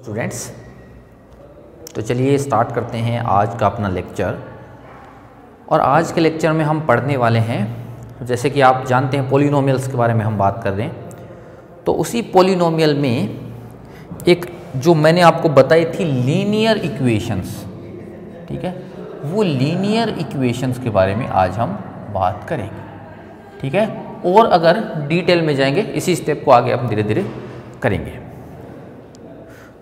Students, तो चलिए start करते हैं आज का अपना लेक्चर। और आज के लेक्चर में हम पढ़ने वाले हैं, जैसे कि आप जानते हैं पॉलिनोमियल्स के बारे में हम बात कर रहे हैं। तो उसी पॉलिनोमियल में एक जो मैंने आपको बताई थी लीनियर इक्वेशंस, ठीक है, वो लीनियर इक्वेशंस के बारे में आज हम बात करेंगे, ठीक है। और अगर डिटेल में जाएंगे, इसी स्टेप को आगे हम धीरे धीरे करेंगे।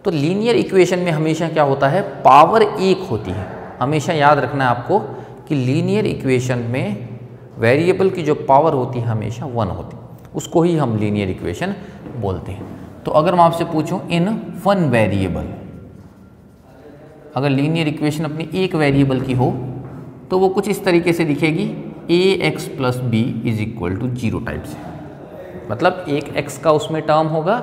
तो लीनियर इक्वेशन में हमेशा क्या होता है, पावर एक होती है। हमेशा याद रखना है आपको कि लीनियर इक्वेशन में वेरिएबल की जो पावर होती है हमेशा 1 होती है, उसको ही हम लीनियर इक्वेशन बोलते हैं। तो अगर मैं आपसे पूछूं इन वन वेरिएबल, अगर लीनियर इक्वेशन अपनी एक वेरिएबल की हो तो वो कुछ इस तरीके से दिखेगी, ax plus b is equal to 0 type से। मतलब एक x का उसमें टर्म होगा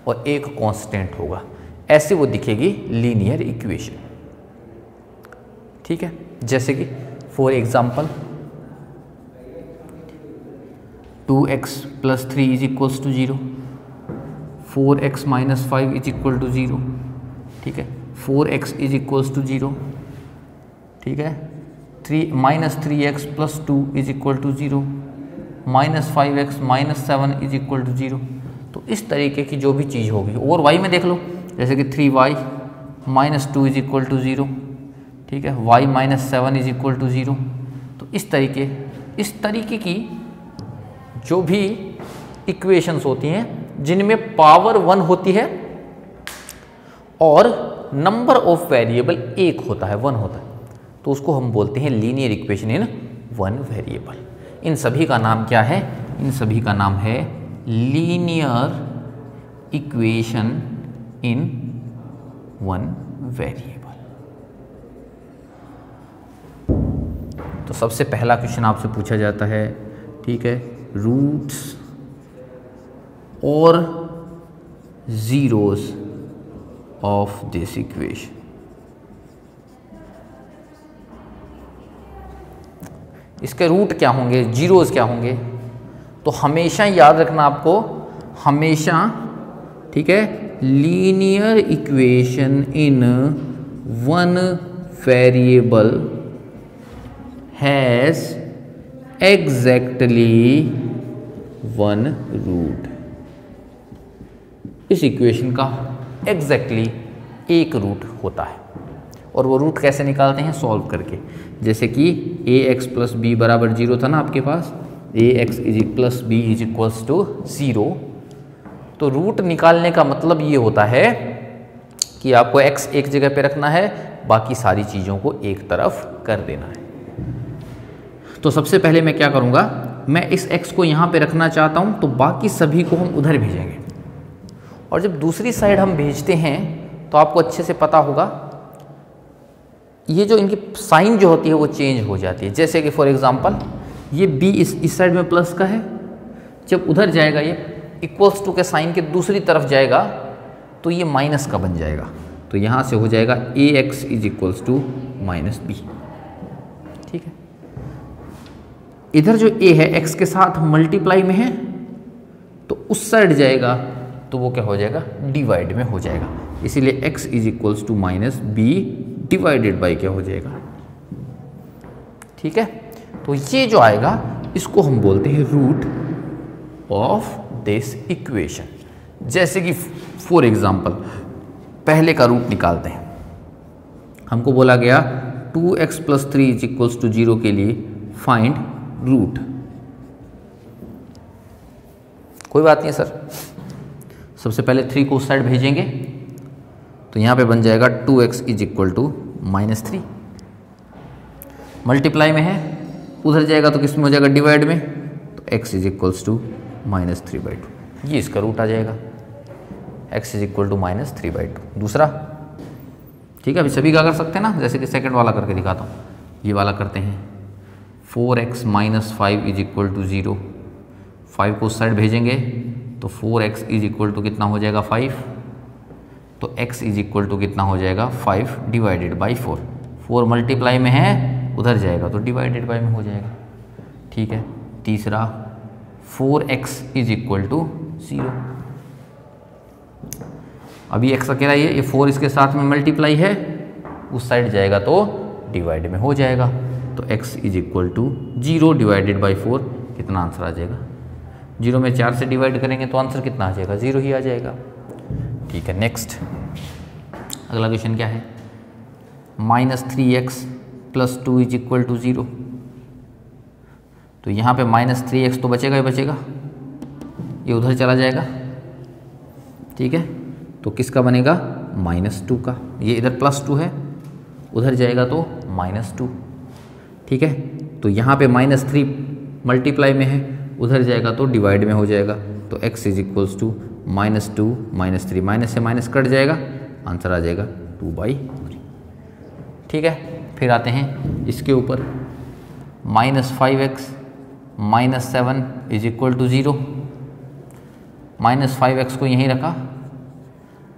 और एक कांस्टेंट होगा, ऐसे वो दिखेगी लीनियर इक्वेशन, ठीक है। जैसे कि for example 2x plus 3 is equals to 0, 4x minus 5 is equal to 0, ठीक है, 4x इज इक्वल्स टू 0, ठीक है, minus 3x plus 2 is equal to 0, minus 5x minus 7 is equal to 0। तो इस तरीके की जो भी चीज़ होगी, और y में देख लो, जैसे कि 3y minus 2 is equal to 0, ठीक है, y minus 7 is equal to 0। तो इस तरीके की जो भी इक्वेशंस होती हैं जिनमें पावर 1 होती है और नंबर ऑफ वेरिएबल एक होता है, 1 होता है, तो उसको हम बोलते हैं linear equation in one variable. इन सभी का नाम क्या है? इन सभी का नाम है linear equation in one variable. तो सबसे पहला क्वेश्चन आपसे पूछा जाता है, ठीक है, रूट्स और जीरोस ऑफ दिस इक्वेशन। इसके रूट क्या होंगे, जीरोस क्या होंगे? तो हमेशा याद रखना आपको, हमेशा, ठीक है, linear equation in one variable has exactly one root. इस इक्वेशन का एग्जैक्टली एक रूट होता है, और वो रूट कैसे निकालते हैं? सॉल्व करके। जैसे कि ax प्लस बी बराबर 0 था ना आपके पास, ax plus b is equals to 0। तो रूट निकालने का मतलब ये होता है कि आपको x एक जगह पे रखना है, बाकी सारी चीज़ों को एक तरफ कर देना है। तो सबसे पहले मैं क्या करूँगा, मैं इस x को यहाँ पे रखना चाहता हूँ, तो बाकी सभी को हम उधर भेजेंगे। और जब दूसरी साइड हम भेजते हैं तो आपको अच्छे से पता होगा, ये जो इनकी साइन जो होती है वो चेंज हो जाती है। जैसे कि फॉर एग्जांपल ये b इस साइड में प्लस का है, जब उधर जाएगा ये इक्वल्स टू के साइन के दूसरी तरफ जाएगा तो ये माइनस का बन जाएगा। तो यहाँ से हो जाएगा ax is equals to minus b, ठीक है। इधर जो a है x के साथ मल्टीप्लाई में है, तो उस साइड जाएगा तो वो क्या हो जाएगा, डिवाइड में हो जाएगा। इसीलिए x is equals to minus b divided by क्या हो जाएगा, ठीक है। तो ये जो आएगा इसको हम बोलते हैं रूट ऑफ दिस इक्वेशन। जैसे कि फॉर एग्जांपल पहले का रूट निकालते हैं। हमको बोला गया 2x plus 3 is equals to 0 के लिए फाइंड रूट। कोई बात नहीं सर, सबसे पहले 3 को उस साइड भेजेंगे, तो यहाँ पे बन जाएगा 2x is equal to minus 3। Multiply में है, उधर जाएगा तो किस में हो जाएगा, डिवाइड में, तो x is equals to minus 3/2। ये इसका रूट आ जाएगा, x is equal to minus 3/2। दूसरा, ठीक है, अभी सभी का कर सकते हैं ना। जैसे कि सेकंड वाला करके दिखाता हूँ, ये वाला करते हैं। 4x minus 5 is equal to 0, 5 को उस साइड भेजेंगे तो 4x इज इक्वल टू कितना हो जाएगा, 5। तो x इज इक्वल टू कितना हो जाएगा, 5 डिवाइडेड बाई 4। 4 मल्टीप्लाई में है, उधर जाएगा तो डिवाइडेड बाई में हो जाएगा, ठीक है। तीसरा 4x इज इक्वल टू 0। अभी एक्स अकेला ही है, ये 4 इसके साथ में मल्टीप्लाई है, उस साइड जाएगा तो डिवाइड में हो जाएगा। तो x is equal to 0 divided by 4, कितना आंसर आ जाएगा? 0 में 4 से डिवाइड करेंगे तो आंसर कितना आ जाएगा? 0 ही आ जाएगा। ठीक है, नेक्स्ट अगला क्वेश्चन क्या है? -3x + 2 is equal to 0। तो यहाँ पे -3x तो बचेगा ही बचेगा, ये उधर चला जाएगा। ठीक है, तो किसका बनेगा? -2 का। ये इधर +2 है, उधर जाएगा तो -2। ठीक है, तो यहाँ पे -3 मल्टीप्लाई में है, उधर जाएगा तो डिवाइड में हो जाएगा। तो x is equals to -2 -3, minus से माइनस कट जाएगा, आंसर आ जाएगा 2/3। ठीक है, फिर आते हैं इसके ऊपर, -5x -7 is equal to 0। -5x को यहीं रखा,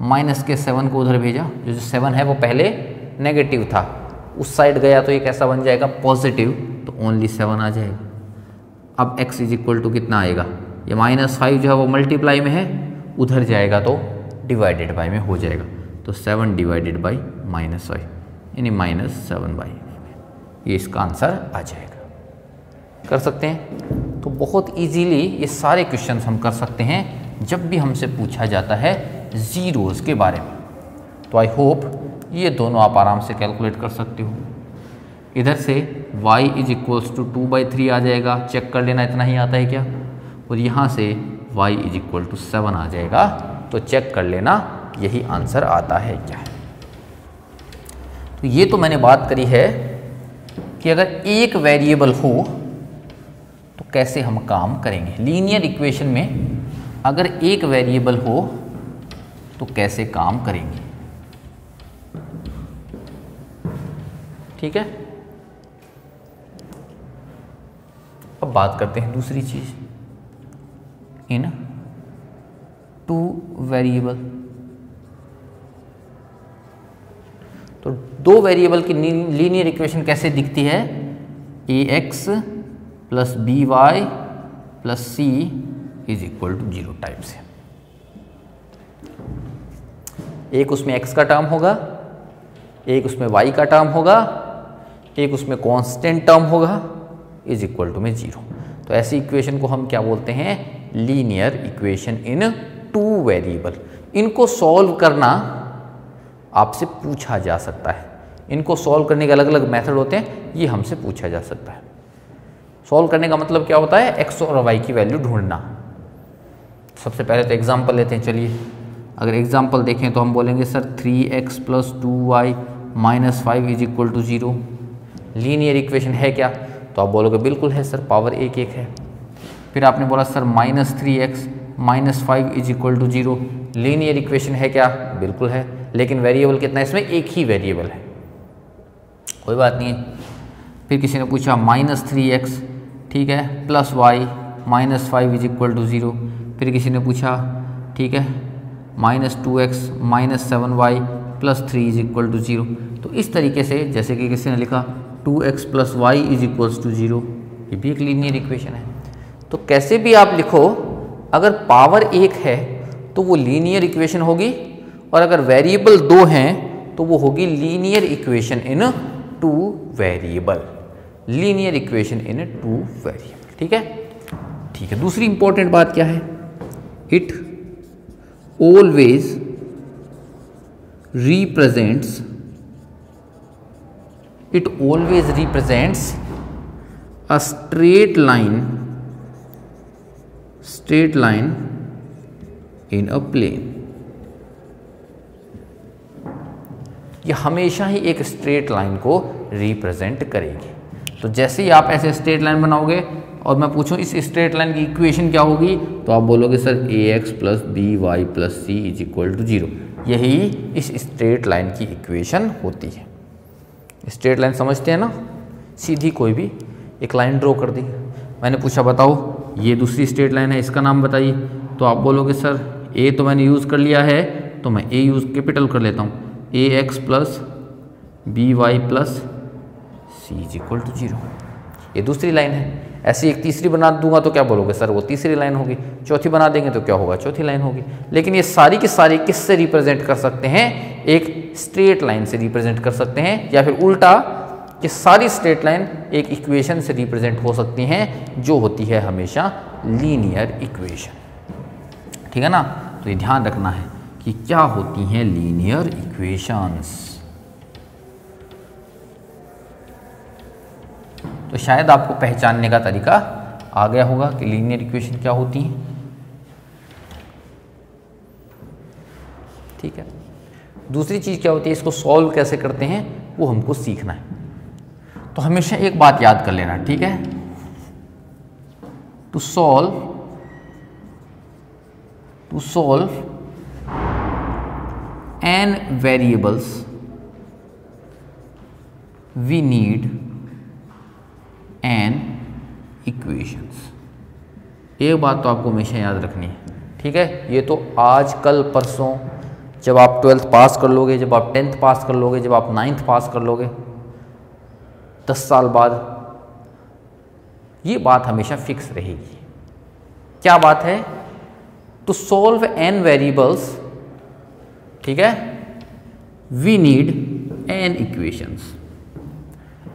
माइनस के 7 को उधर भेजा, जो 7 है वो पहले नेगेटिव था, उस साइड गया तो ये कैसा बन जाएगा? पॉजिटिव, तो ओनली 7 आ जाएगा। अब x इज इक्वल टू कितना आएगा? ये -5 जो है वो मल्टीप्लाई में है, उधर जाएगा तो डिवाइडेड बाई में हो जाएगा। तो 7 डिवाइडेड बाई -5 यानी -7/, ये इसका आंसर आ जाएगा। कर सकते हैं। तो बहुत इजीली ये सारे क्वेश्चंस हम कर सकते हैं जब भी हमसे पूछा जाता है ज़ीरोज़ के बारे में। तो आई होप ये दोनों आप आराम से कैलकुलेट कर सकते हो। इधर से y इज इक्वल्स टू 2/3 आ जाएगा, चेक कर लेना इतना ही आता है क्या, और यहाँ से y इज इक्वल टू 7 आ जाएगा, तो चेक कर लेना यही आंसर आता है क्या। तो ये तो मैंने बात करी है कि अगर एक वेरिएबल हो तो कैसे हम काम करेंगे। लीनियर इक्वेशन में अगर एक वेरिएबल हो तो कैसे काम करेंगे। ठीक है, अब बात करते हैं दूसरी चीज, इन 2 वेरिएबल। तो 2 वेरिएबल की लीनियर इक्वेशन कैसे दिखती है? ax + by + c is equal to 0 type से। एक उसमें x का टर्म होगा, एक उसमें y का टर्म होगा, एक उसमें कांस्टेंट टर्म होगा, इज इक्वल टू में 0। तो ऐसी इक्वेशन को हम क्या बोलते हैं? लीनियर इक्वेशन इन 2 वेरिएबल। इनको सॉल्व करना आपसे पूछा जा सकता है। इनको सॉल्व करने के अलग अलग मेथड होते हैं, ये हमसे पूछा जा सकता है। सॉल्व करने का मतलब क्या होता है? x और y की वैल्यू ढूंढना। सबसे पहले तो एग्जाम्पल लेते हैं। चलिए, अगर एग्जाम्पल देखें तो हम बोलेंगे sir 3x + 2y - 5 is equal to 0 linear equation है क्या? तो आप बोलोगे बिल्कुल है सर, पावर 1 है। फिर आपने बोला sir -3x - 5 is equal to 0 linear equation है क्या? बिल्कुल है, लेकिन वेरिएबल कितना है इसमें? एक ही वेरिएबल है, कोई बात नहीं है। फिर किसी ने पूछा -3x, ठीक है, +y - 5 इज इक्वल टू 0। फिर किसी ने पूछा, ठीक है, -2x - 7y + 3 is equal to 0। तो इस तरीके से, जैसे कि किसी ने लिखा 2x + y is equals to 0, ये भी एक लीनियर इक्वेशन है। तो कैसे भी आप लिखो, अगर पावर 1 है तो वो लीनियर इक्वेशन होगी, और अगर वेरिएबल 2 हैं तो वो होगी लीनियर इक्वेशन इन 2 वेरिएबल। लीनियर इक्वेशन इन 2 वेरिएबल। ठीक है, ठीक है। दूसरी इंपॉर्टेंट बात क्या है? It always represents a straight line in a plane। ये हमेशा ही एक स्ट्रेट लाइन को रिप्रेजेंट करेगी। तो जैसे ही आप ऐसे स्ट्रेट लाइन बनाओगे और मैं पूछूं इस स्ट्रेट लाइन की इक्वेशन क्या होगी, तो आप बोलोगे sir ax + by + c is equal to 0। यही इस स्ट्रेट लाइन की इक्वेशन होती है। स्ट्रेट लाइन समझते हैं ना? सीधी कोई भी एक लाइन ड्रॉ कर दी। मैंने पूछा बताओ ये दूसरी स्ट्रेट लाइन है, इसका नाम बताइए। तो आप बोलोगे सर ए तो मैंने यूज़ कर लिया है, तो मैं ए यूज़ कैपिटल कर लेता हूँ, ax + by + c is equal to 0। ये दूसरी लाइन है। ऐसी एक तीसरी बना दूंगा तो क्या बोलोगे सर वो तीसरी लाइन होगी, चौथी बना देंगे तो क्या होगा चौथी लाइन होगी। लेकिन ये सारी की सारी किससे रिप्रेजेंट कर सकते हैं, एक स्ट्रेट लाइन से रिप्रेजेंट कर सकते हैं, या फिर उल्टा कि सारी स्ट्रेट लाइन एक इक्वेशन से रिप्रेजेंट हो सकती हैं जो होती है हमेशा लीनियर इक्वेशन। ठीक है ना, तो ये ध्यान रखना है कि क्या होती हैं लीनियर इक्वेशंस। तो शायद आपको पहचानने का तरीका आ गया होगा कि लीनियर इक्वेशन क्या होती हैं। ठीक है, दूसरी चीज़ क्या होती है, इसको सॉल्व कैसे करते हैं वो हमको सीखना है। तो हमेशा एक बात याद कर लेना, ठीक है, to solve n variables we need n equations। एक बात तो आपको हमेशा याद रखनी है, ठीक है। ये तो आज कल परसों जब आप 12th पास कर लोगे, जब आप 10th पास कर लोगे, जब आप 9th पास कर लोगे, 10 साल बाद ये बात हमेशा फिक्स रहेगी। क्या बात है, टू सॉल्व n वेरिएबल्स, ठीक है, वी नीड n इक्वेशंस।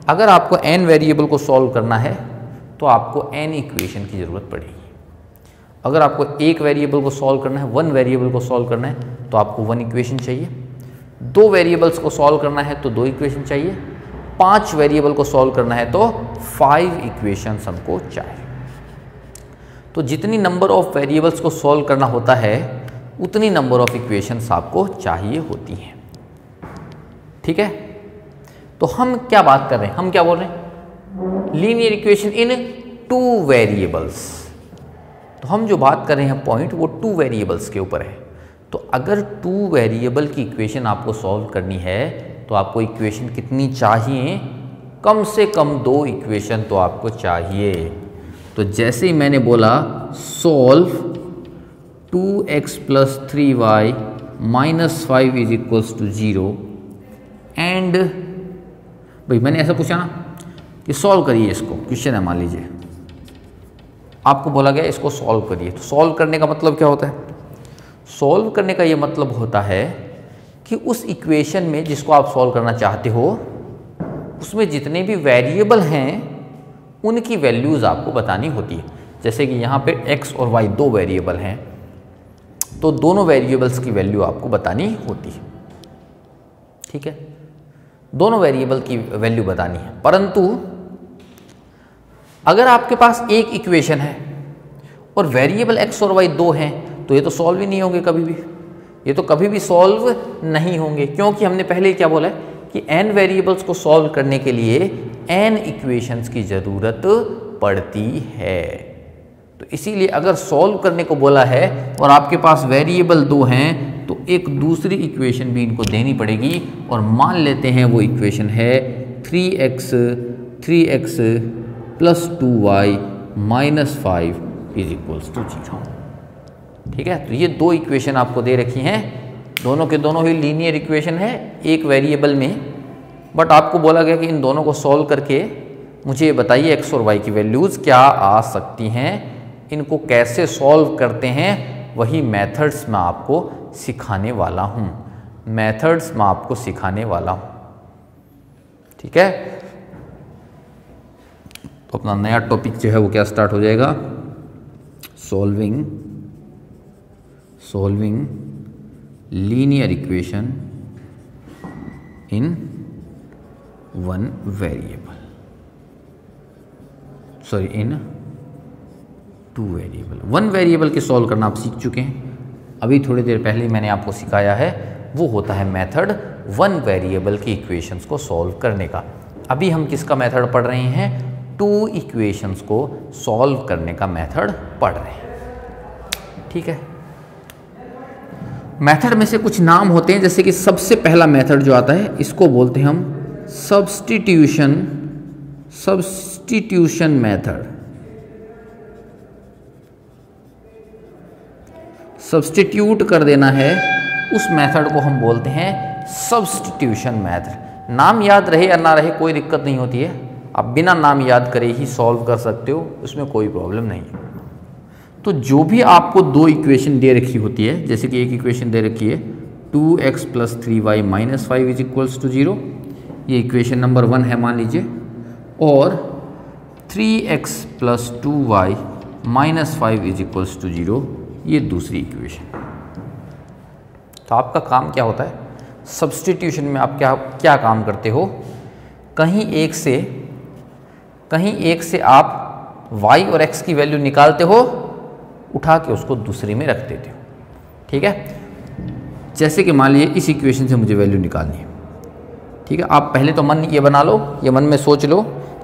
अगर आपको n वेरिएबल को सॉल्व करना है तो आपको n इक्वेशन की ज़रूरत पड़ेगी। अगर आपको एक वेरिएबल को सॉल्व करना है, वन वेरिएबल को सॉल्व करना है तो आपको वन इक्वेशन चाहिए। दो वेरिएबल्स को सॉल्व करना है तो दो इक्वेशन चाहिए। 5 वेरिएबल को सॉल्व करना है तो 5 इक्वेशंस हमको चाहिए। तो जितनी नंबर ऑफ वेरिएबल्स को सॉल्व करना होता है उतनी नंबर ऑफ इक्वेशंस आपको चाहिए होती हैं। ठीक है, तो हम क्या बात कर रहे हैं, हम क्या बोल रहे हैं, लीनियर इक्वेशन इन 2 वेरिएबल्स। तो हम जो बात कर रहे हैं पॉइंट वो 2 वेरिएबल्स के ऊपर है। तो अगर 2 वेरिएबल की इक्वेशन आपको सॉल्व करनी है तो आपको इक्वेशन कितनी चाहिए, कम से कम 2 इक्वेशन तो आपको चाहिए। तो जैसे ही मैंने बोला सॉल्व 2x + 3y - 5 = 0 एंड, भाई मैंने ऐसा पूछा ना कि सॉल्व करिए इसको, क्वेश्चन है मान लीजिए, आपको बोला गया इसको सॉल्व करिए। तो सॉल्व करने का मतलब क्या होता है, सॉल्व करने का ये मतलब होता है कि उस इक्वेशन में जिसको आप सॉल्व करना चाहते हो उसमें जितने भी वेरिएबल हैं उनकी वैल्यूज़ आपको बतानी होती है। जैसे कि यहाँ पे x और y 2 वेरिएबल हैं तो दोनों वेरिएबल्स की वैल्यू आपको बतानी होती है। ठीक है, दोनों वेरिएबल की वैल्यू बतानी है। परंतु अगर आपके पास एक इक्वेशन है और वेरिएबल x और y 2 हैं तो ये तो सॉल्व ही नहीं होंगे कभी भी, ये तो कभी भी सॉल्व नहीं होंगे, क्योंकि हमने पहले ही क्या बोला है कि n वेरिएबल्स को सॉल्व करने के लिए n इक्वेशंस की ज़रूरत पड़ती है। तो इसीलिए अगर सॉल्व करने को बोला है और आपके पास वेरिएबल 2 हैं तो एक दूसरी इक्वेशन भी इनको देनी पड़ेगी, और मान लेते हैं वो इक्वेशन है 3x + 2y - 5 = 0। ठीक है, तो ये 2 इक्वेशन आपको दे रखी हैं, दोनों के दोनों ही लीनियर इक्वेशन है एक वेरिएबल में। बट आपको बोला गया कि इन दोनों को सॉल्व करके मुझे ये बताइए x और y की वैल्यूज़ क्या आ सकती हैं, इनको कैसे सॉल्व करते हैं, वही मेथड्स मैं आपको सिखाने वाला हूँ, मेथड्स मैं आपको सिखाने वाला हूँ। ठीक है, तो अपना नया टॉपिक जो है वो क्या स्टार्ट हो जाएगा, सॉल्विंग लीनियर इक्वेशन इन 1 वेरिएबल, सॉरी इन 2 वेरिएबल। 1 वेरिएबल के सॉल्व करना आप सीख चुके हैं, अभी थोड़ी देर पहले मैंने आपको सिखाया है, वो होता है मेथड 1 वेरिएबल की इक्वेशंस को सॉल्व करने का। अभी हम किसका मेथड पढ़ रहे हैं, 2 इक्वेशंस को सॉल्व करने का मेथड पढ़ रहे हैं। ठीक है, मेथड में से कुछ नाम होते हैं, जैसे कि सबसे पहला मेथड जो आता है इसको बोलते हैं हम सब्स्टिट्यूशन मेथड। सब्स्टिट्यूट कर देना है, उस मेथड को हम बोलते हैं सब्स्टिट्यूशन मेथड। नाम याद रहे या ना रहे कोई दिक्कत नहीं होती है, आप बिना नाम याद करे ही सॉल्व कर सकते हो, उसमें कोई प्रॉब्लम नहीं है। तो जो भी आपको दो इक्वेशन दे रखी होती है, जैसे कि एक इक्वेशन दे रखी है 2x + 3y - 5 = 0, ये इक्वेशन नंबर 1 है मान लीजिए, और 3x + 2y - 5 = 0, ये दूसरी इक्वेशन। तो आपका काम क्या होता है, सब्स्टिट्यूशन में आप क्या काम करते हो, कहीं एक से आप y और x की वैल्यू निकालते हो, उठा के उसको दूसरी में रख देते हो। ठीक है, जैसे कि मान लीजिए इस इक्वेशन से मुझे वैल्यू निकालनी है। ठीक है, आप पहले तो मन ये बना लो, ये मन में सोच लो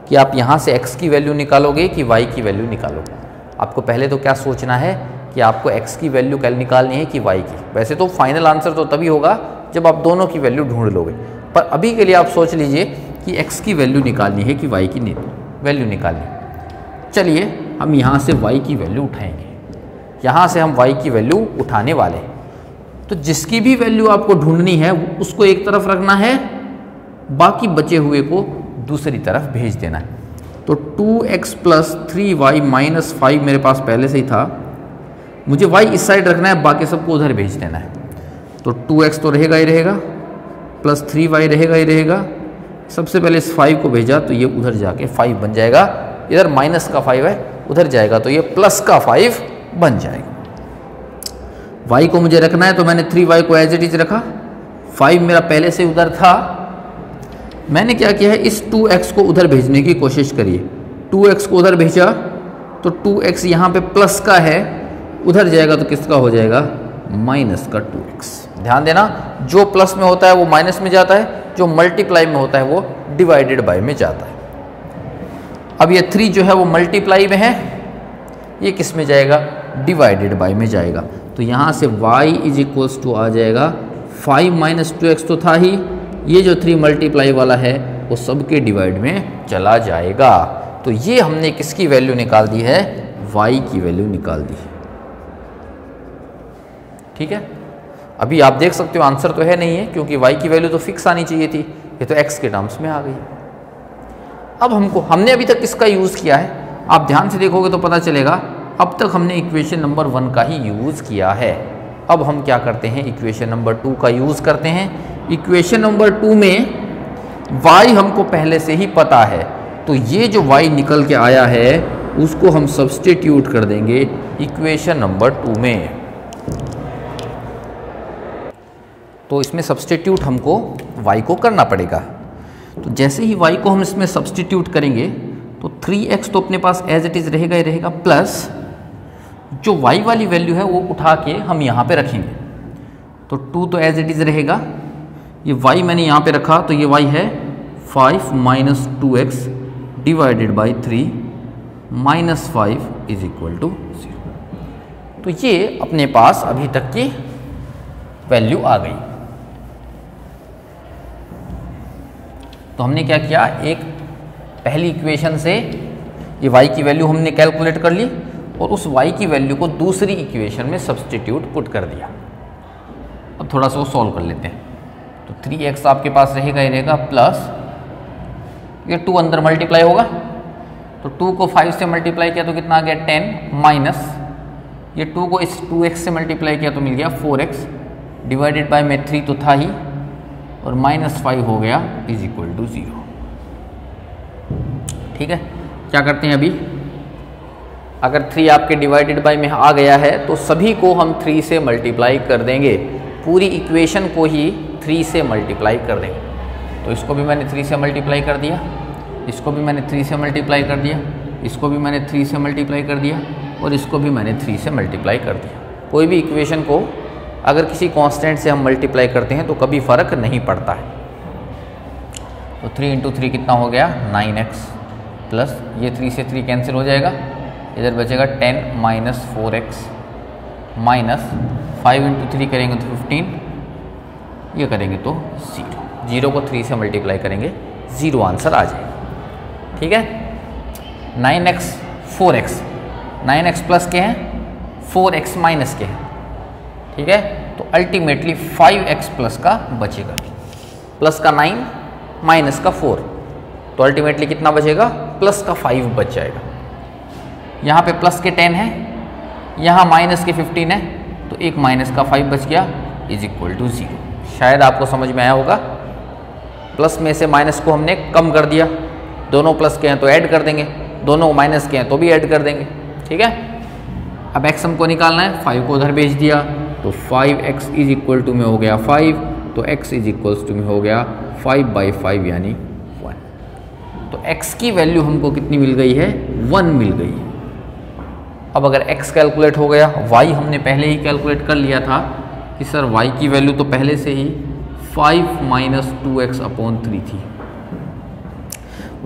कि आप यहाँ से x की वैल्यू निकालोगे कि y की वैल्यू निकालोगे। आपको पहले तो क्या सोचना है कि आपको x की वैल्यू निकालनी है कि y की। वैसे तो फाइनल आंसर तो तभी होगा जब आप दोनों की वैल्यू ढूंढ लोगे, पर अभी के लिए आप सोच लीजिए कि x की वैल्यू निकालनी है कि y की वैल्यू निकालनी। चलिए हम यहाँ से y की वैल्यू उठाएंगे, यहाँ से हम y की वैल्यू उठाने वाले हैं। तो जिसकी भी वैल्यू आपको ढूंढनी है उसको एक तरफ रखना है, बाकी बचे हुए को दूसरी तरफ भेज देना है। तो 2x + 3y - 5 मेरे पास पहले से ही था, मुझे y इस साइड रखना है, बाकी सबको उधर भेज देना है। तो 2x तो रहेगा ही रहेगा, प्लस 3y रहेगा ही रहेगा। सबसे पहले इस 5 को भेजा तो ये उधर जाके 5 बन जाएगा, इधर माइनस का 5 है, उधर जाएगा तो ये प्लस का 5 बन जाएगा। y को मुझे रखना है तो मैंने 3y को एज इट इज रखा, 5 मेरा पहले से उधर था। मैंने क्या किया है, इस 2x को उधर भेजने की कोशिश करिए। 2x को उधर भेजा तो 2x यहाँ पे प्लस का है, उधर जाएगा तो किसका हो जाएगा, माइनस का 2x। ध्यान देना, जो प्लस में होता है वो माइनस में जाता है, जो मल्टीप्लाई में होता है वो डिवाइडेड बाय में जाता है। अब ये 3 जो है वो मल्टीप्लाई में है, ये किस में जाएगा, डिवाइडेड बाय में जाएगा। तो यहाँ से y = आ जाएगा 5 - 2x तो था ही, ये जो 3 मल्टीप्लाई वाला है वो सबके डिवाइड में चला जाएगा। तो ये हमने किसकी वैल्यू निकाल दी है, y की वैल्यू निकाल दी है। ठीक है, अभी आप देख सकते हो आंसर तो है नहीं है, क्योंकि y की वैल्यू तो फिक्स आनी चाहिए थी, ये तो x के टर्म्स में आ गई। अब हमने अभी तक किसका यूज़ किया है, आप ध्यान से देखोगे तो पता चलेगा, अब तक हमने इक्वेशन नंबर 1 का ही यूज़ किया है। अब हम क्या करते हैं, इक्वेशन नंबर 2 का यूज़ करते हैं। इक्वेशन नंबर 2 में y हमको पहले से ही पता है, तो ये जो y निकल के आया है उसको हम सब्स्टिट्यूट कर देंगे इक्वेशन नंबर 2 में। तो इसमें सब्स्टिट्यूट हमको y को करना पड़ेगा। तो जैसे ही y को हम इसमें सब्स्टिट्यूट करेंगे तो 3x तो अपने पास एज इट इज़ रहेगा ही रहेगा, प्लस जो y वाली वैल्यू है वो उठा के हम यहाँ पे रखेंगे। तो 2 तो एज इट इज़ रहेगा, ये y मैंने यहाँ पे रखा तो ये y है 5 - 2x डिवाइडेड बाई 3 - 5 = 0। तो ये अपने पास अभी तक की वैल्यू आ गई। तो हमने क्या किया, एक पहली इक्वेशन से ये y की वैल्यू हमने कैलकुलेट कर ली और उस y की वैल्यू को दूसरी इक्वेशन में सब्स्टिट्यूट पुट कर दिया। अब थोड़ा सा वो सॉल्व कर लेते हैं। तो 3x आपके पास रहेगा ही रहेगा, प्लस ये 2 अंदर मल्टीप्लाई होगा, तो 2 को 5 से मल्टीप्लाई किया तो कितना आ गया 10, माइनस ये 2 को इस 2x से मल्टीप्लाई किया तो मिल गया 4x, डिवाइडेड बाय में 3 तो था ही, और -5 हो गया = 0। ठीक है, क्या करते हैं अभी, अगर 3 आपके डिवाइडेड बाय में आ गया है तो सभी को हम 3 से मल्टीप्लाई कर देंगे, पूरी इक्वेशन को ही 3 से मल्टीप्लाई कर देंगे। तो इसको भी मैंने 3 से मल्टीप्लाई कर दिया, इसको भी मैंने 3 से मल्टीप्लाई कर दिया, इसको भी मैंने 3 से मल्टीप्लाई कर दिया, और इसको भी मैंने 3 से मल्टीप्लाई कर दिया। कोई भी इक्वेशन को अगर किसी कांस्टेंट से हम मल्टीप्लाई करते हैं तो कभी फ़र्क नहीं पड़ता है। तो 3 × 3 कितना हो गया 9x, प्लस ये 3 से 3 कैंसिल हो जाएगा, इधर बचेगा 10 - 4x, माइनस 5 × 3 करेंगे तो 15, ये करेंगे तो 0 को 3 से मल्टीप्लाई करेंगे 0 आंसर आ जाएगा। ठीक है, 9x 4x, 9x प्लस के हैं, 4x माइनस के हैं। ठीक है, तो अल्टीमेटली 5x प्लस का बचेगा, प्लस का 9 माइनस का 4, तो अल्टीमेटली कितना बचेगा, प्लस का 5 बच जाएगा। यहाँ पे प्लस के 10 है, यहाँ माइनस के 15 है, तो एक माइनस का 5 बच गया इज इक्वल टू 0। शायद आपको समझ में आया होगा। प्लस में से माइनस को हमने कम कर दिया, दोनों प्लस के हैं तो ऐड कर देंगे, दोनों माइनस के हैं तो भी ऐड कर देंगे। ठीक है, अब x हमको निकालना है, 5 को उधर भेज दिया तो 5x इज इक्वल टू में हो गया 5, तो x इज इक्वल्स टू में हो गया 5/5 यानी 1। तो x की वैल्यू हमको कितनी मिल गई है, 1 मिल गई है। अब अगर x कैलकुलेट हो गया, y हमने पहले ही कैलकुलेट कर लिया था कि सर y की वैल्यू तो पहले से ही 5 - 2x/3 थी।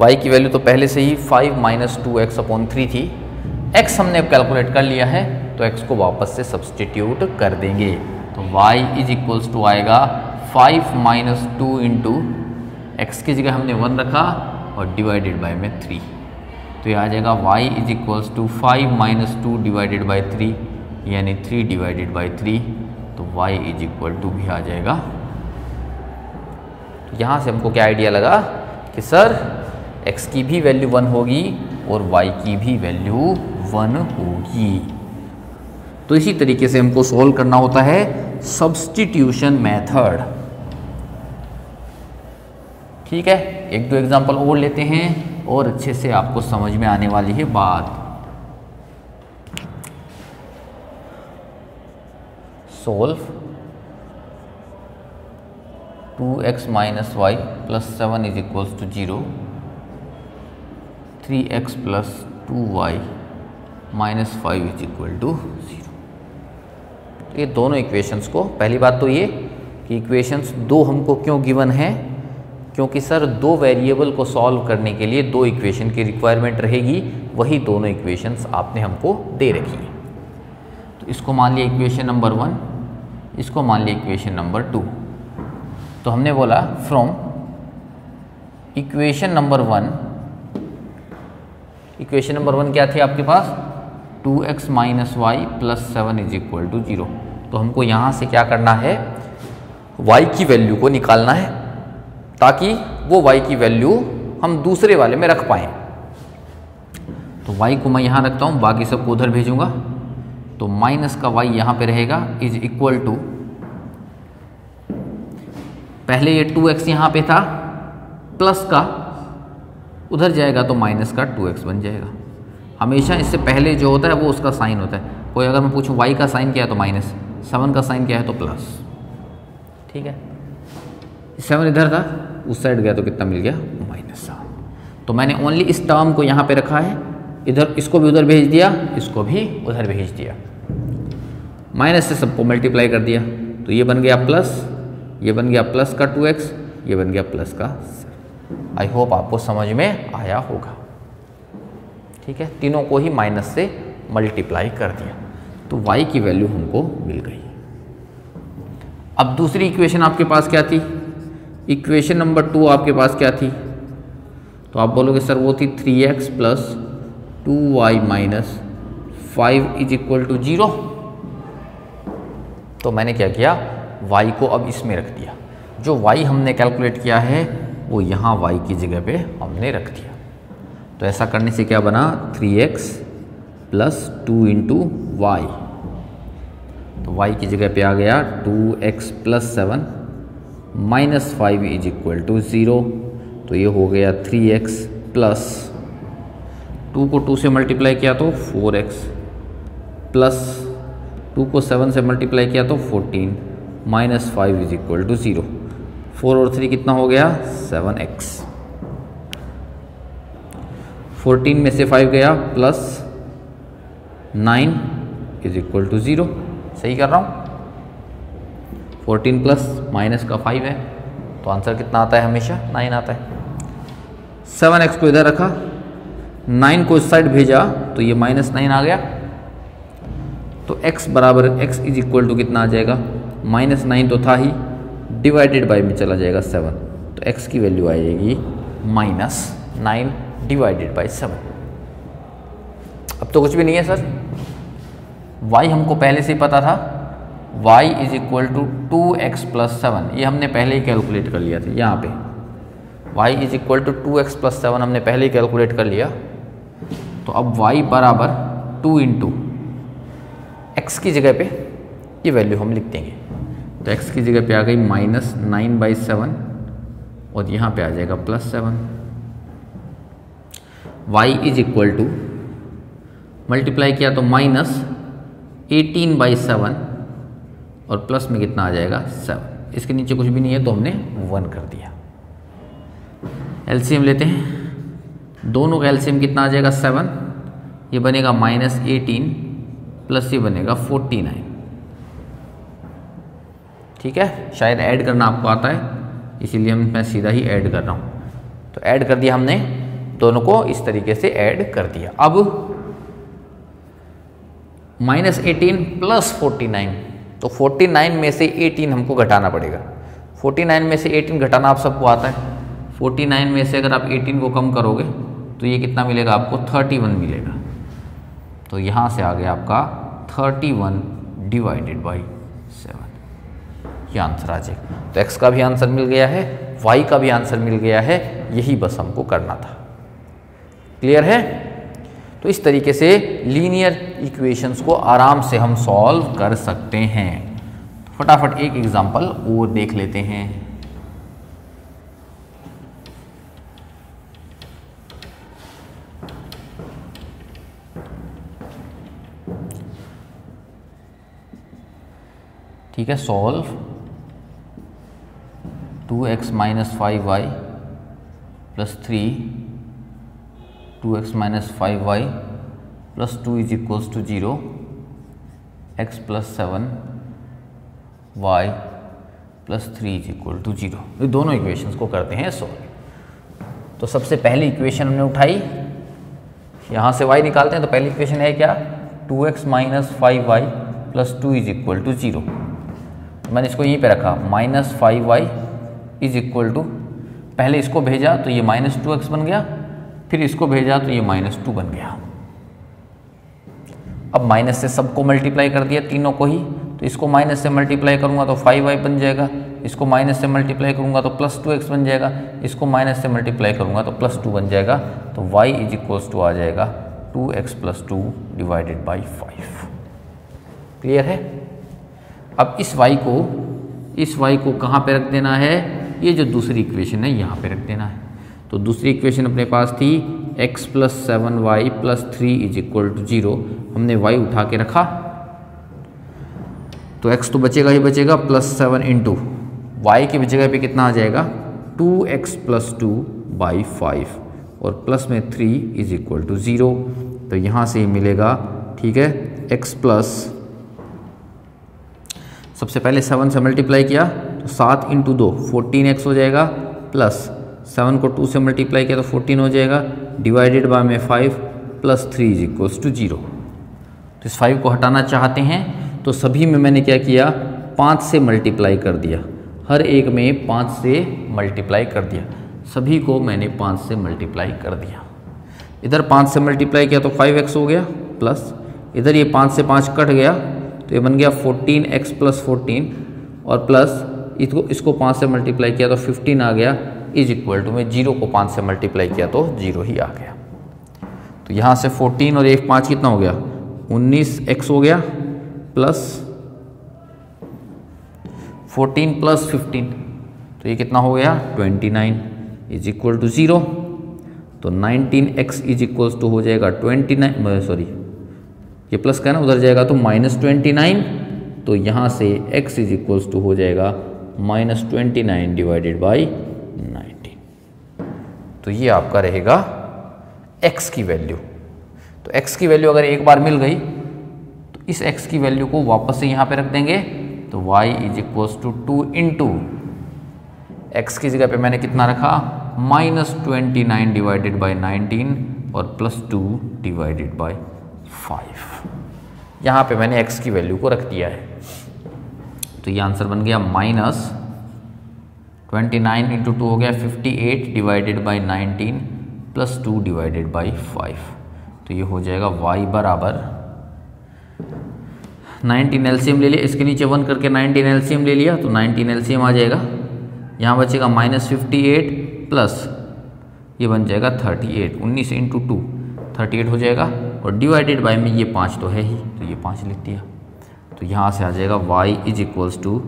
y की वैल्यू तो पहले से ही 5 - 2x/3 थी। x हमने अब कैलकुलेट कर लिया है तो x को वापस से सब्सटीट्यूट कर देंगे, तो y इज इक्वल्स टू आएगा 5 - 2 इंटू x की जगह हमने 1 रखा और डिवाइडेड बाय में 3, तो ये आ जाएगा y is equals to 5 - 2 divided by 3 यानी 3 डिवाइडेड बाय 3, तो y इज इक्वल टू भी आ जाएगा। तो यहाँ से हमको क्या आइडिया लगा कि सर x की भी वैल्यू 1 होगी और y की भी वैल्यू 1 होगी। तो इसी तरीके से हमको सोल्व करना होता है सब्स्टिट्यूशन मेथड। ठीक है, एक दो एग्जांपल और लेते हैं और अच्छे से आपको समझ में आने वाली है बात। Solve 2x - y + 7 is equals to 0, 3x + 2y - 5 is equal to 0। ये दोनों इक्वेशंस को, पहली बात तो ये कि इक्वेशंस दो हमको क्यों गिवन है, क्योंकि सर दो वेरिएबल को सॉल्व करने के लिए दो इक्वेशन की रिक्वायरमेंट रहेगी, वही दोनों इक्वेशंस आपने हमको दे रखी है। तो इसको मान लिया इक्वेशन नंबर 1, इसको मान लिया इक्वेशन नंबर 2। तो हमने बोला from equation number 1, equation number 1 क्या थी आपके पास, 2x - y + 7 is equal to 0। तो हमको यहाँ से क्या करना है, y की वैल्यू को निकालना है ताकि वो y की वैल्यू हम दूसरे वाले में रख पाएँ। तो y को मैं यहाँ रखता हूँ, बाकी सबको उधर भेजूँगा, तो माइनस का y यहाँ पे रहेगा इज इक्वल टू, पहले ये 2x यहाँ पे था, प्लस का उधर जाएगा तो माइनस का 2x बन जाएगा। हमेशा इससे पहले जो होता है वो उसका साइन होता है। कोई अगर मैं पूछूं y का साइन क्या है तो माइनस, 7 का साइन क्या है तो प्लस। ठीक है, 7 इधर था, उस साइड गया तो कितना मिल गया, -7। तो मैंने ओनली इस टर्म को यहाँ पे रखा है, इधर इसको भी उधर भेज दिया, इसको भी उधर भेज दिया, माइनस से सबको मल्टीप्लाई कर दिया, तो ये बन गया प्लस, ये बन गया प्लस का 2x, ये बन गया प्लस का 7। आई होप आपको समझ में आया होगा। ठीक है, तीनों को ही माइनस से मल्टीप्लाई कर दिया, तो y की वैल्यू हमको मिल गई। अब दूसरी इक्वेशन आपके पास क्या थी, इक्वेशन नंबर 2 आपके पास क्या थी, तो आप बोलोगे सर वो थी 3x + 2y - 5 is equal to 0। तो मैंने क्या किया, y को अब इसमें रख दिया, जो y हमने कैलकुलेट किया है वो यहाँ y की जगह पे हमने रख दिया। तो ऐसा करने से क्या बना, 3x + 2 × y, तो y की जगह पे आ गया 2x + 7 - 5 इज इक्वल टू 0। तो ये हो गया 3x प्लस 2 को 2 से मल्टीप्लाई किया तो 4x प्लस 2 को 7 से मल्टीप्लाई किया तो 14 - 5 इज इक्वल टू 0। 4 और 3 कितना हो गया, 7x। 14 में से 5 गया प्लस 9 इज इक्वल टू 0। सही कर रहा हूँ, 14 प्लस माइनस का 5 है, तो आंसर कितना आता है, हमेशा 9 आता है। 7x को इधर रखा, 9 को इस साइड भेजा तो ये -9 आ गया, तो x बराबर x इज इक्वल टू कितना आ जाएगा, -9 तो था ही, डिवाइडेड बाय में चला जाएगा 7, तो x की वैल्यू आ जाएगी -9 डिवाइडेड बाय 7। अब तो कुछ भी नहीं है सर, y हमको पहले से ही पता था, y is equal to 2x + 7, ये हमने पहले ही कैलकुलेट कर लिया था यहाँ पे। y is equal to 2x plus 7 हमने पहले ही कैलकुलेट कर लिया। तो अब y बराबर 2 इंटू एक्स की जगह पे ये वैल्यू हम लिख देंगे। तो x की जगह पे आ गई -9/7 और यहाँ पे आ जाएगा +7। y is equal to multiply किया तो -18/7 और प्लस में कितना आ जाएगा 7। इसके नीचे कुछ भी नहीं है तो हमने 1 कर दिया। एलसीएम लेते हैं, दोनों का एलसीएम कितना आ जाएगा 7, ये बनेगा -18 प्लस ये बनेगा 49। ठीक है, शायद ऐड करना आपको आता है इसीलिए मैं सीधा ही ऐड कर रहा हूँ। तो ऐड कर दिया हमने, दोनों को इस तरीके से ऐड कर दिया। अब -18 प्लस 49, तो 49 में से 18 हमको घटाना पड़ेगा। 49 में से 18 घटाना आप सबको आता है। 49 में से अगर आप 18 को कम करोगे तो ये कितना मिलेगा आपको 31 मिलेगा। तो यहाँ से आ गया आपका 31 डिवाइडेड बाई 7, ये आंसर आ जाएगा। तो x का भी आंसर मिल गया है, y का भी आंसर मिल गया है, यही बस हमको करना था। क्लियर है? तो इस तरीके से लीनियर इक्वेशंस को आराम से हम सॉल्व कर सकते हैं। फटाफट एक एग्जांपल और देख लेते हैं। ठीक है, solve 2x - 5y plus 3 2x - 5y plus 2 is equals to 0, x plus 7 y plus 3 is equal to 0। ये दोनों इक्वेशंस को करते हैं सॉल्व। तो सबसे पहली इक्वेशन हमने उठाई, यहाँ से y निकालते हैं। तो पहली इक्वेशन है क्या, 2x - 5y plus 2 is equal to 0। मैंने इसको यहीं पे रखा, -5y इज इक्वल टू, पहले इसको भेजा तो ये -2x बन गया, फिर इसको भेजा तो ये -2 बन गया। अब माइनस से सबको मल्टीप्लाई कर दिया, तीनों को ही। तो इसको माइनस से मल्टीप्लाई करूंगा तो 5y बन जाएगा, इसको माइनस से मल्टीप्लाई करूंगा तो +2x बन जाएगा, इसको माइनस से मल्टीप्लाई करूंगा तो +2 बन जाएगा। तो y इज इक्वल्स टू आ जाएगा 2x + 2 डिवाइडेड बाई 5। क्लियर है? अब इस y को कहाँ पे रख देना है, ये जो दूसरी इक्वेशन है यहाँ पे रख देना है। तो दूसरी इक्वेशन अपने पास थी x + 7y + 3 is equal to 0। हमने y उठा के रखा तो x तो बचेगा ही बचेगा, +7 इंटू y की जगह पे कितना आ जाएगा 2x + 2 बाई 5 और प्लस में 3 इज इक्वल टू 0। तो यहाँ से मिलेगा, ठीक है, x प्लस, सबसे पहले 7 से मल्टीप्लाई किया तो 7 इंटू 2 14x हो जाएगा, प्लस 7 को 2 से मल्टीप्लाई किया तो 14 हो जाएगा, डिवाइडेड बाय में 5 प्लस 3 इज इक्वल्स टू 0। तो इस 5 को हटाना चाहते हैं तो सभी में मैंने क्या किया, 5 से मल्टीप्लाई कर दिया, हर एक में 5 से मल्टीप्लाई कर दिया, सभी को मैंने 5 से मल्टीप्लाई कर दिया। इधर 5 से मल्टीप्लाई किया तो 5x हो गया, प्लस इधर ये 5 से 5 कट गया तो ये बन गया 14x + 14 और प्लस इसको 5 से मल्टीप्लाई किया तो 15 आ गया, इज इक्वल टू में 0 को 5 से मल्टीप्लाई किया तो 0 ही आ गया। तो यहाँ से 14 और 1 5 कितना हो गया, 19x हो गया, प्लस 14 प्लस 15 तो ये कितना हो गया 29 इज इक्वल टू 0। तो 19x इज इक्वल्स टू हो जाएगा 29, सॉरी ये प्लस का है ना, उधर जाएगा तो -29। तो यहाँ से x इज इक्वल्स टू हो जाएगा -29 डिवाइडेड बाई 19। तो ये आपका रहेगा x की वैल्यू। तो x की वैल्यू अगर एक बार मिल गई तो इस x की वैल्यू को वापस से यहाँ पे रख देंगे। तो y is equals to 2 into x की जगह पे मैंने कितना रखा, -29 डिवाइडेड बाई 19 और +2 डिवाइडेड बाई 5। यहाँ पे मैंने x की वैल्यू को रख दिया है। तो ये आंसर बन गया -29 इंटू 2 हो गया 58 डिवाइडेड बाई 19 +2 डिवाइडेड बाई 5। तो ये हो जाएगा y बराबर 19 एलसीएम ले लिया, इसके नीचे 1 करके 19 एलसीएम ले लिया तो 19 एलसीएम आ जाएगा। यहाँ बचेगा -58 प्लस ये बन जाएगा 38, 19 इंटू 2 38 हो जाएगा, और डिवाइडेड बाय में ये 5 तो है ही, तो ये 5 लिख दिया। तो यहाँ से आ जाएगा y इज इक्वल्स टू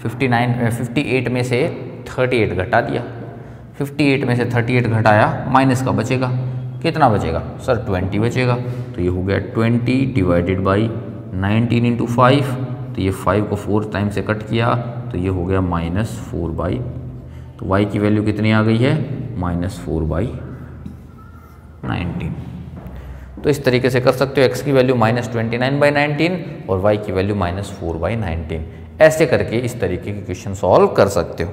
58 में से 38 घटा दिया, 58 में से 38 घटाया, माइनस का बचेगा, कितना बचेगा सर 20 बचेगा। तो ये हो गया 20 डिवाइडेड बाई 19 इंटू 5, तो ये 5 को 4 टाइम से कट किया, तो ये हो गया -4/, तो y की वैल्यू कितनी आ गई है -4/19। तो इस तरीके से कर सकते हो, x की वैल्यू -29/19 और y की वैल्यू -4/19। ऐसे करके इस तरीके के क्वेश्चन सॉल्व कर सकते हो।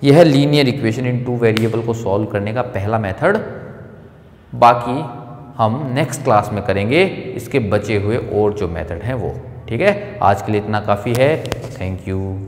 यह है लीनियर इक्वेशन इन 2 वेरिएबल को सॉल्व करने का पहला मेथड। बाकी हम नेक्स्ट क्लास में करेंगे इसके बचे हुए और जो मेथड हैं वो। ठीक है, आज के लिए इतना काफ़ी है। Thank you.